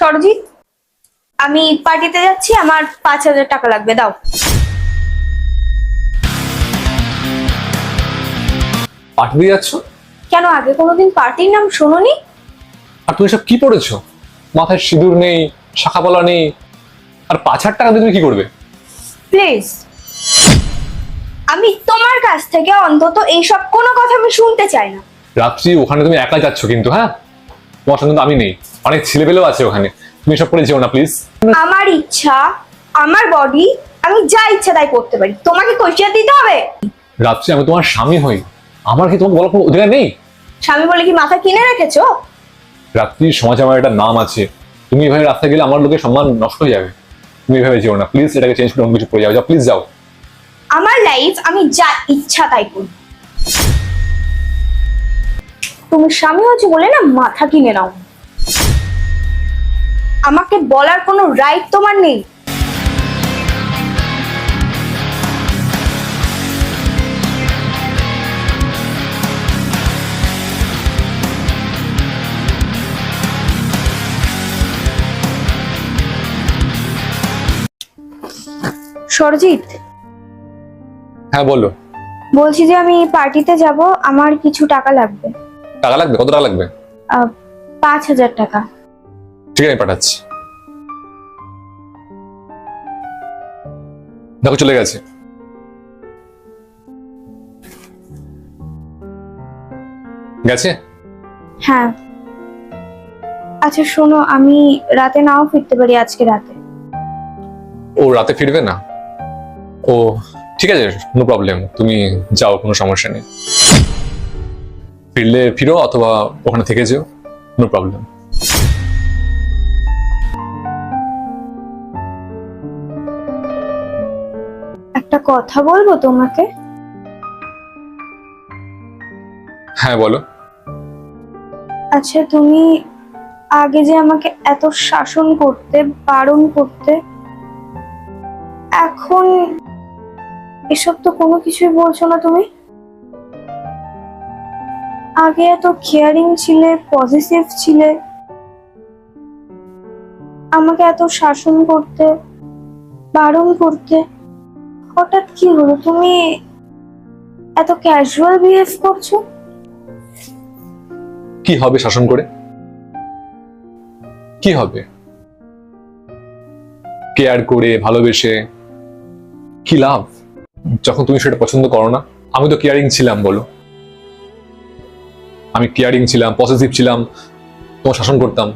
সরজিৎ, আমি পার্টিতে যাচ্ছি, আমার 5,000 টাকা লাগবে, দাও। পার্টি দিয়ে যাচ্ছ? কেন, আগে কোনোদিন পার্টির নাম শোনোনি? আর তুমি সব কি পড়েছো? মাথায় সিঁদুর নেই, শাখাপলা নেই, আর 5,000 টাকা দিয়ে তুমি কি করবে? প্লিজ, আমি তোমার কাছ থেকে অন্তত এইসব কোনো কথা আমি শুনতে চাই না। রাত্রি ওখানে তুমি একা যাচ্ছ কিন্তু, হ্যাঁ? তোমার সঙ্গে তো আমি নেই, অনেক ছেলেপেলেও আছে ওখানে। তুমি এসব করে যেও না প্লিজ। আমার ইচ্ছা, আমার বডি, আমি যা ইচ্ছা তাই করতে পারি, তোমাকে কৈফিয়ত দিতে হবে? রাত্রি আমি তোমার স্বামী হই, আমার কি তোমাকে বলার কোনো অধিকার নেই? স্বামী বলে কি মাথা কিনে রেখেছো? রাত্রি সমাজে আমার একটা নাম আছে, তুমি এভাবে রাস্তায় গেলে আমার লোকের সম্মান নষ্ট হয়ে যাবে। তুমি এভাবে যেও না প্লিজ, এটাকে চেঞ্জ করে অন্য কিছু করে যাও, যাও প্লিজ যাও। আমার লাইফ, আমি যা ইচ্ছা তাই করি। তুমি স্বামী হচ্ছে বলে না মাথা কিনে নাও। আমাকে বলার কোনো রাইট তোমার নেই। সরজিৎ, হ্যাঁ বলো। বলছি যে আমি পার্টিতে যাব, আমার কিছু টাকা লাগবে। টাকা লাগবে? কত টাকা লাগবে? 5,000 টাকা। ঠিক আছে, আমি পাঠাচ্ছি। দেখো চলে গেছে। গেছে? হ্যাঁ। আচ্ছা শোনো, আমি রাতে নাও ফিরতে পারি, আজকে রাতে। ও রাতে ফিরবে না? ও ঠিক আছে, নো প্রবলেম, তুমি যাও, কোনো সমস্যা নেই। ফিরলে ফিরো অথবা ওখানে থেকে যেও, নো প্রবলেম। একটা কথা বলবো তোমাকে? হ্যাঁ বলো। আচ্ছা, তুমি আগে যে আমাকে এত শাসন করতে, বারণ করতে, এখন এসব তো কোনো কিছুই বলছো না তুমি। আগে এত কেয়ারিং ছিলে, পজিটিভ ছিলে, আমাকে এত শাসন করতে, বারণ করতে, হঠাৎ কি হলো? তুমি এত ক্যাজুয়াল বিহেভ করছো। কি হবে শাসন করে? কি হবে? কেয়ার করে, ভালোবেসে কি লাভ, যখন তুমি সেটা পছন্দ করো না? আমি তো কেয়ারিং ছিলাম, বলো। আমি কেয়ারিং ছিলাম, পজিটিভ ছিলাম, তোমার শাসন করতাম।